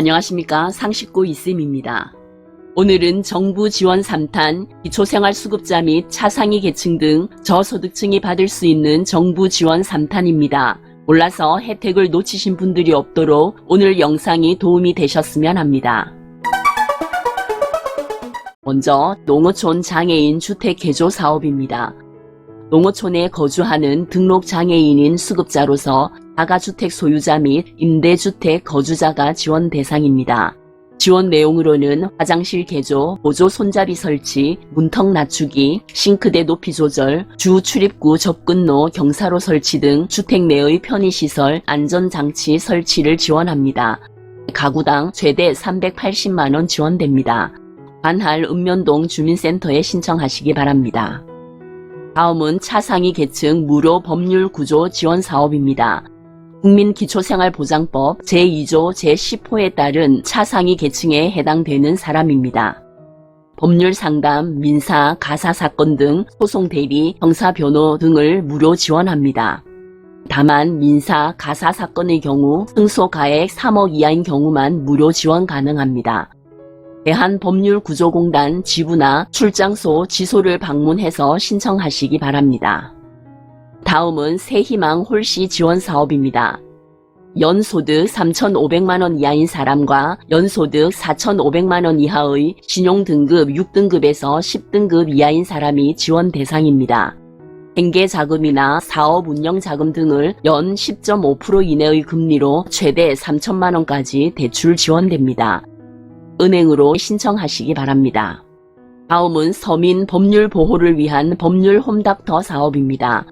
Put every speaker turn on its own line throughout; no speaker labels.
안녕하십니까. 상식고 이쌤입니다. 오늘은 정부 지원 3탄 기초생활수급자 및 차상위 계층 등 저소득층이 받을 수 있는 정부 지원 3탄입니다. 몰라서 혜택을 놓치신 분들이 없도록 오늘 영상이 도움이 되셨으면 합니다. 먼저 농어촌 장애인 주택 개조 사업입니다. 농어촌에 거주하는 등록 장애인인 수급자로서 다가주택 소유자 및 임대주택 거주자가 지원 대상입니다. 지원 내용으로는 화장실 개조, 보조 손잡이 설치, 문턱 낮추기, 싱크대 높이 조절, 주 출입구 접근로 경사로 설치 등 주택 내의 편의시설, 안전장치 설치를 지원합니다. 가구당 최대 380만원 지원됩니다. 관할 읍면동 주민센터에 신청하시기 바랍니다. 다음은 차상위 계층 무료 법률 구조 지원 사업입니다. 국민기초생활보장법 제2조 제10호에 따른 차상위 계층에 해당되는 사람입니다. 법률 상담, 민사, 가사 사건 등 소송 대리, 형사 변호 등을 무료 지원합니다. 다만 민사, 가사 사건의 경우 승소 가액 3억 이하인 경우만 무료 지원 가능합니다. 대한법률구조공단 지부나 출장소, 지소를 방문해서 신청하시기 바랍니다. 다음은 새희망 홀씨 지원 사업입니다. 연소득 3,500만원 이하인 사람과 연소득 4,500만원 이하의 신용등급 6등급에서 10등급 이하인 사람이 지원 대상입니다. 생계자금이나 사업운영자금 등을 연 10.5% 이내의 금리로 최대 3천만원까지 대출 지원됩니다. 은행으로 신청하시기 바랍니다. 다음은 서민 법률 보호를 위한 법률 홈닥터 사업입니다.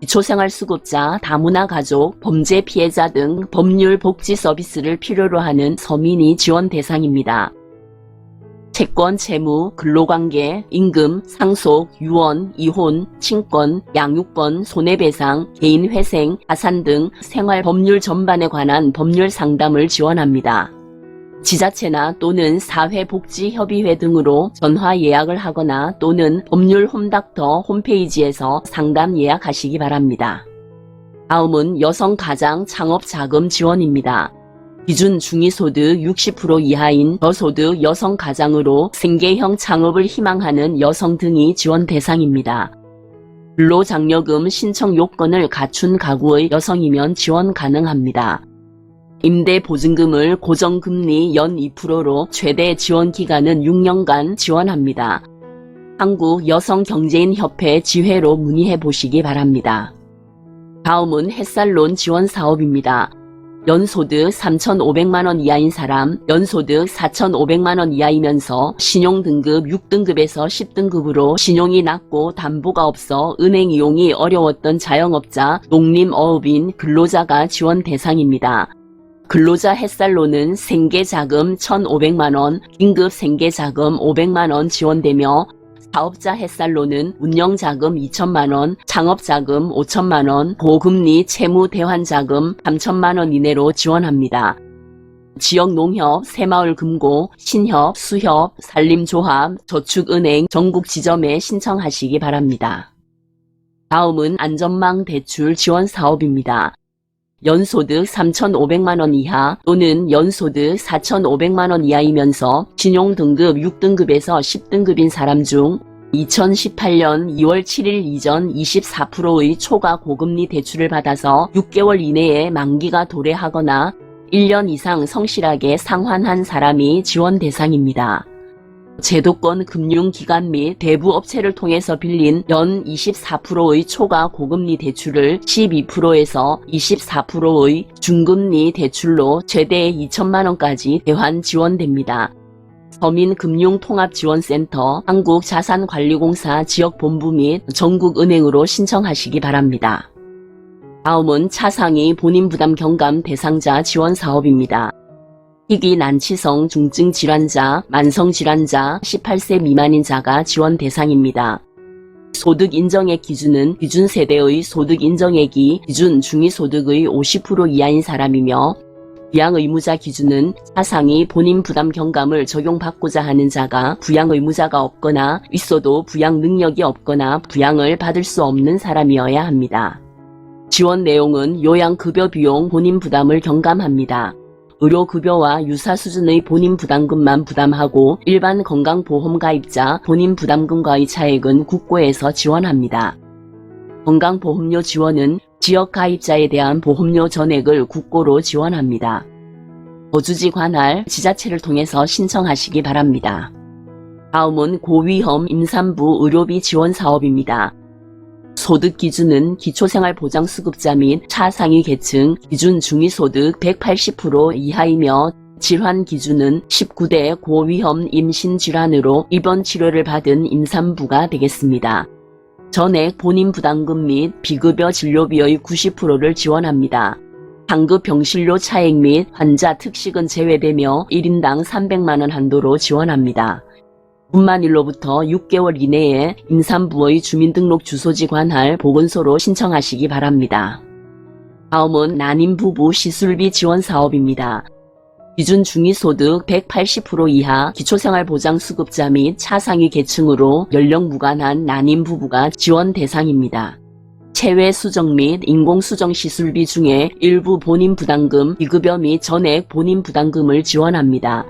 기초생활수급자, 다문화 가족, 범죄 피해자 등 법률 복지 서비스를 필요로 하는 서민이 지원 대상입니다. 채권, 채무, 근로관계, 임금, 상속, 유언, 이혼, 친권, 양육권, 손해배상, 개인회생, 자산 등 생활 법률 전반에 관한 법률 상담을 지원합니다. 지자체나 또는 사회복지협의회 등으로 전화 예약을 하거나 또는 법률 홈닥터 홈페이지에서 상담 예약하시기 바랍니다. 다음은 여성가장 창업자금 지원입니다. 기준 중위소득 60% 이하인 저소득 여성가장으로 생계형 창업을 희망하는 여성 등이 지원 대상입니다. 근로장려금 신청 요건을 갖춘 가구의 여성이면 지원 가능합니다. 임대보증금을 고정금리 연 2%로 최대 지원기간은 6년간 지원합니다. 한국여성경제인협회 지회로 문의해 보시기 바랍니다. 다음은 햇살론 지원 사업입니다. 연소득 3,500만원 이하인 사람, 연소득 4,500만원 이하이면서 신용등급 6등급에서 10등급으로 신용이 낮고 담보가 없어 은행 이용이 어려웠던 자영업자, 농림어업인, 근로자가 지원 대상입니다. 근로자 햇살로는 생계자금 1,500만원, 긴급 생계자금 500만원 지원되며 사업자 햇살로는 운영자금 2천만원, 창업자금 5천만원, 고금리 채무 대환자금 3천만원 이내로 지원합니다. 지역농협, 새마을금고, 신협, 수협, 산림조합, 저축은행 전국 지점에 신청하시기 바랍니다. 다음은 안전망 대출 지원 사업입니다. 연소득 3,500만원 이하 또는 연소득 4,500만원 이하이면서 신용등급 6등급에서 10등급인 사람 중 2018년 2월 7일 이전 24%의 초과 고금리 대출을 받아서 6개월 이내에 만기가 도래하거나 1년 이상 성실하게 상환한 사람이 지원 대상입니다. 제도권 금융기관 및 대부업체를 통해서 빌린 연 24%의 초과 고금리 대출을 12%에서 24%의 중금리 대출로 최대 2천만원까지 대환 지원됩니다. 서민금융통합지원센터, 한국자산관리공사 지역본부 및 전국은행으로 신청하시기 바랍니다. 다음은 차상위 본인부담 경감 대상자 지원 사업입니다. 희귀 난치성 중증 질환자, 만성 질환자, 18세 미만인 자가 지원 대상입니다. 소득 인정액 기준은 기준 세대의 소득 인정액이 기준 중위소득의 50% 이하인 사람이며 부양 의무자 기준은 차상위 본인 부담 경감을 적용받고자 하는 자가 부양 의무자가 없거나 있어도 부양 능력이 없거나 부양을 받을 수 없는 사람이어야 합니다. 지원 내용은 요양급여 비용 본인 부담을 경감합니다. 의료급여와 유사 수준의 본인 부담금만 부담하고 일반 건강보험 가입자 본인 부담금과의 차액은 국고에서 지원합니다. 건강보험료 지원은 지역 가입자에 대한 보험료 전액을 국고로 지원합니다. 거주지 관할 지자체를 통해서 신청하시기 바랍니다. 다음은 고위험 임산부 의료비 지원 사업입니다. 소득 기준은 기초생활보장수급자 및 차상위 계층 기준 중위소득 180% 이하이며 질환 기준은 19대 고위험 임신질환으로 입원 치료를 받은 임산부가 되겠습니다. 전액 본인 부담금 및 비급여 진료비의 90%를 지원합니다. 상급 병실료 차액 및 환자 특식은 제외되며 1인당 300만원 한도로 지원합니다. 분만일로부터 6개월 이내에 임산부의 주민등록 주소지 관할 보건소로 신청하시기 바랍니다. 다음은 난임부부 시술비 지원 사업입니다. 기준 중위소득 180% 이하 기초생활보장수급자 및 차상위 계층으로 연령 무관한 난임부부가 지원 대상입니다. 체외 수정 및 인공수정 시술비 중에 일부 본인 부담금, 비급여 및 전액 본인 부담금을 지원합니다.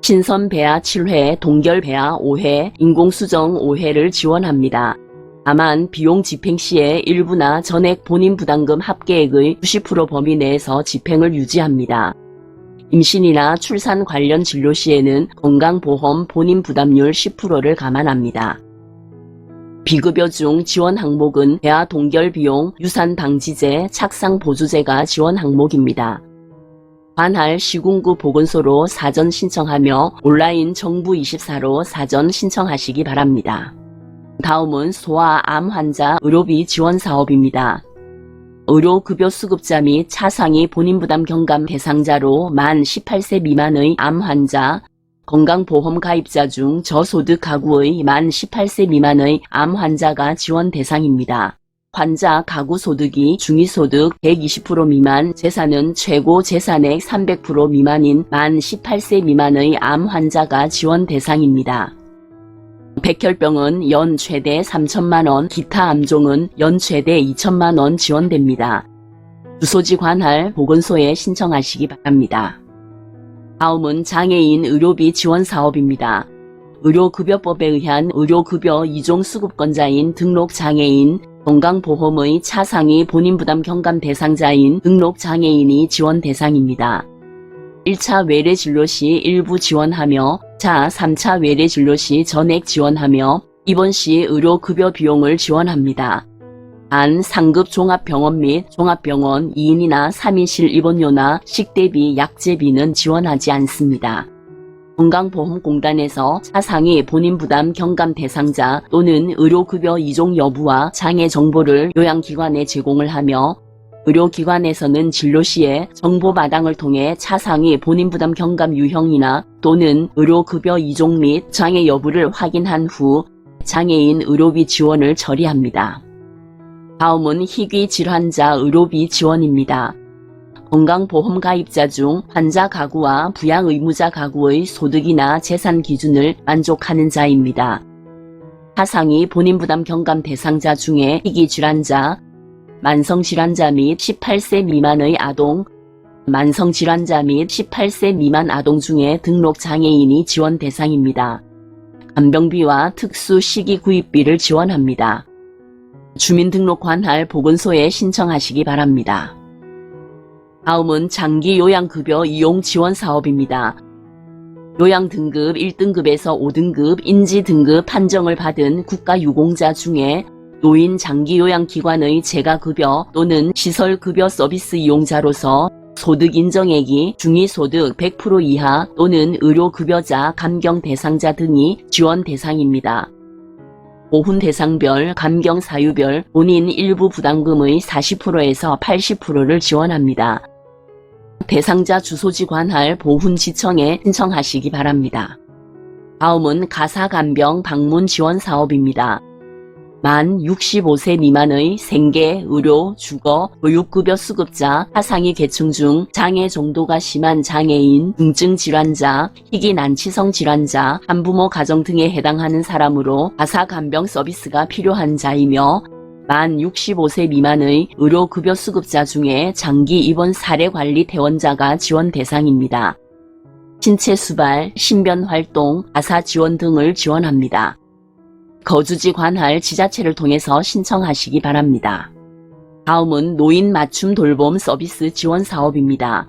신선 배아 7회, 동결 배아 5회, 인공수정 5회를 지원합니다. 다만 비용 집행 시에 일부나 전액 본인 부담금 합계액의 90% 범위 내에서 집행을 유지합니다. 임신이나 출산 관련 진료 시에는 건강보험 본인 부담률 10%를 감안합니다. 비급여 중 지원 항목은 배아 동결 비용, 유산 방지제, 착상 보조제가 지원 항목입니다. 관할 시군구 보건소로 사전 신청하며 온라인 정부24로 사전 신청하시기 바랍니다. 다음은 소아 암 환자 의료비 지원 사업입니다. 의료급여 수급자 및 차상위 본인부담 경감 대상자로 만 18세 미만의 암 환자, 건강보험 가입자 중 저소득 가구의 만 18세 미만의 암 환자가 지원 대상입니다. 환자 가구 소득이 중위소득 120% 미만, 재산은 최고 재산액 300% 미만인 만 18세 미만의 암 환자가 지원 대상입니다. 백혈병은 연 최대 3천만원, 기타 암종은 연 최대 2천만원 지원됩니다. 주소지 관할 보건소에 신청하시기 바랍니다. 다음은 장애인 의료비 지원 사업입니다. 의료급여법에 의한 의료급여 2종 수급권자인 등록장애인, 건강보험의 차상위 본인부담 경감 대상자인 등록장애인이 지원 대상입니다. 1차 외래 진료 시 일부 지원하며 3차 외래 진료 시 전액 지원하며 입원 시 의료급여 비용을 지원합니다. 단 상급 종합병원 및 종합병원 2인이나 3인실 입원료나 식대비, 약제비는 지원하지 않습니다. 건강보험공단에서 차상위 본인부담 경감 대상자 또는 의료급여 이종 여부와 장애 정보를 요양기관에 제공을 하며 의료기관에서는 진료 시에 정보 마당을 통해 차상위 본인부담 경감 유형이나 또는 의료급여 이종 및 장애 여부를 확인한 후 장애인 의료비 지원을 처리합니다. 다음은 희귀 질환자 의료비 지원입니다. 건강보험 가입자 중 환자 가구와 부양 의무자 가구의 소득이나 재산 기준을 만족하는 자입니다. 차상위 본인부담 경감 대상자 중에 희귀 질환자, 만성질환자 및 18세 미만의 아동, 만성질환자 및 18세 미만 아동 중에 등록장애인이 지원 대상입니다. 간병비와 특수 시기 구입비를 지원합니다. 주민등록 관할 보건소에 신청하시기 바랍니다. 다음은 장기요양급여 이용 지원 사업입니다. 요양등급 1등급에서 5등급 인지등급 판정을 받은 국가유공자 중에 노인 장기요양기관의 재가급여 또는 시설급여 서비스 이용자로서 소득 인정액이 중위소득 100% 이하 또는 의료급여자, 감경 대상자 등이 지원 대상입니다. 보훈 대상별, 감경 사유별 본인 일부 부담금의 40%에서 80%를 지원합니다. 대상자 주소지 관할 보훈지청에 신청하시기 바랍니다. 다음은 가사간병 방문 지원 사업입니다. 만 65세 미만의 생계, 의료, 주거, 교육급여 수급자, 하상위 계층 중 장애 정도가 심한 장애인, 중증 질환자, 희귀 난치성 질환자, 한부모 가정 등에 해당하는 사람으로 가사간병 서비스가 필요한 자이며 만 65세 미만의 의료급여 수급자 중에 장기 입원 사례 관리 퇴원자가 지원 대상입니다. 신체 수발, 신변 활동, 가사 지원 등을 지원합니다. 거주지 관할 지자체를 통해서 신청하시기 바랍니다. 다음은 노인 맞춤 돌봄 서비스 지원 사업입니다.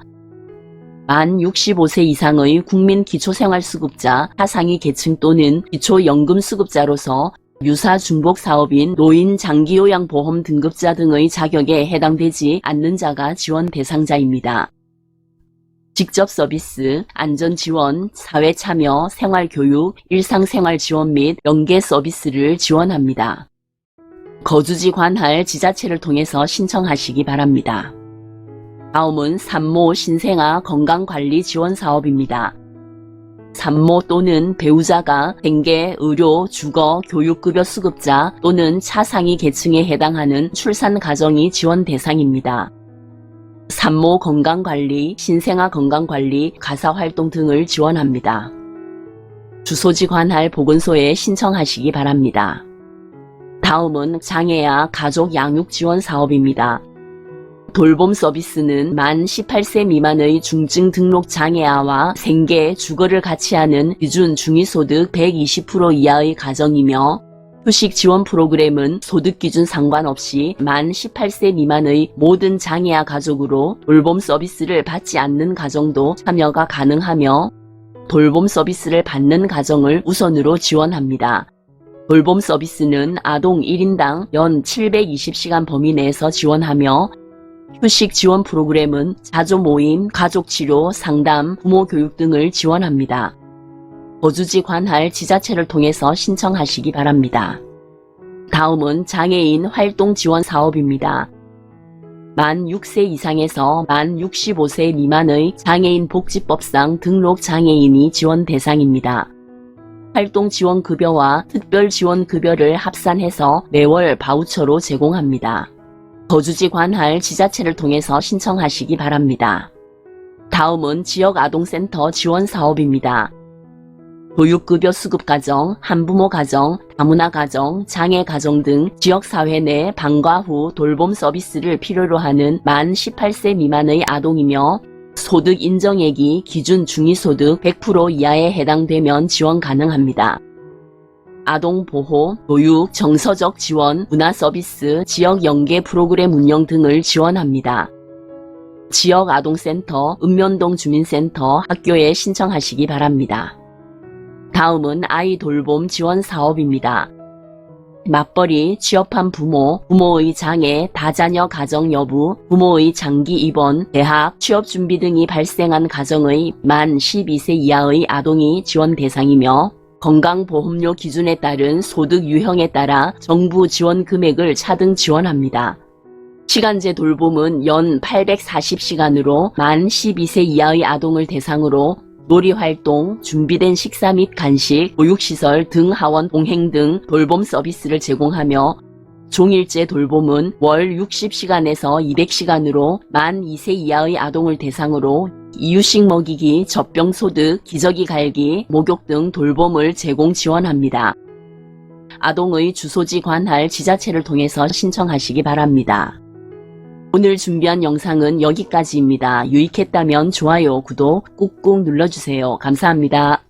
만 65세 이상의 국민 기초생활수급자, 하상위 계층 또는 기초연금수급자로서 유사 중복 사업인 노인 장기요양보험 등급자 등의 자격에 해당되지 않는 자가 지원 대상자입니다. 직접 서비스, 안전지원, 사회참여, 생활교육, 일상생활지원 및 연계 서비스를 지원합니다. 거주지 관할 지자체를 통해서 신청하시기 바랍니다. 다음은 산모 신생아 건강관리 지원 사업입니다. 산모 또는 배우자가 생계, 의료, 주거, 교육급여 수급자 또는 차상위 계층에 해당하는 출산 가정이 지원 대상입니다. 산모 건강관리, 신생아 건강관리, 가사활동 등을 지원합니다. 주소지 관할 보건소에 신청하시기 바랍니다. 다음은 장애아 가족 양육 지원 사업입니다. 돌봄 서비스는 만 18세 미만의 중증 등록 장애아와 생계, 주거를 같이 하는 기준 중위소득 120% 이하의 가정이며 휴식 지원 프로그램은 소득 기준 상관없이 만 18세 미만의 모든 장애아 가족으로 돌봄 서비스를 받지 않는 가정도 참여가 가능하며 돌봄 서비스를 받는 가정을 우선으로 지원합니다. 돌봄 서비스는 아동 1인당 연 720시간 범위 내에서 지원하며 휴식 지원 프로그램은 자조 모임, 가족치료, 상담, 부모 교육 등을 지원합니다. 거주지 관할 지자체를 통해서 신청하시기 바랍니다. 다음은 장애인 활동 지원 사업입니다. 만 6세 이상에서 만 65세 미만의 장애인 복지법상 등록 장애인이 지원 대상입니다. 활동 지원 급여와 특별 지원 급여를 합산해서 매월 바우처로 제공합니다. 거주지 관할 지자체를 통해서 신청하시기 바랍니다. 다음은 지역아동센터 지원 사업입니다. 교육급여 수급가정, 한부모 가정, 다문화 가정, 장애 가정 등 지역사회 내 방과 후 돌봄 서비스를 필요로 하는 만 18세 미만의 아동이며 소득 인정액이 기준 중위소득 100% 이하에 해당되면 지원 가능합니다. 아동보호, 교육, 정서적 지원, 문화서비스, 지역 연계 프로그램 운영 등을 지원합니다. 지역아동센터, 읍면동 주민센터, 학교에 신청하시기 바랍니다. 다음은 아이 돌봄 지원 사업입니다. 맞벌이, 취업한 부모, 부모의 장애, 다자녀 가정 여부, 부모의 장기 입원, 대학, 취업 준비 등이 발생한 가정의 만 12세 이하의 아동이 지원 대상이며 건강보험료 기준에 따른 소득 유형에 따라 정부 지원 금액을 차등 지원합니다. 시간제 돌봄은 연 840시간으로 만 12세 이하의 아동을 대상으로 놀이활동, 준비된 식사 및 간식, 보육시설 등 하원 동행 등 돌봄 서비스를 제공하며 종일제 돌봄은 월 60시간에서 200시간으로 만 2세 이하의 아동을 대상으로 이유식 먹이기, 젖병소득, 기저귀 갈기, 목욕 등 돌봄을 제공 지원합니다. 아동의 주소지 관할 지자체를 통해서 신청하시기 바랍니다. 오늘 준비한 영상은 여기까지입니다. 유익했다면 좋아요, 구독 꾹꾹 눌러주세요. 감사합니다.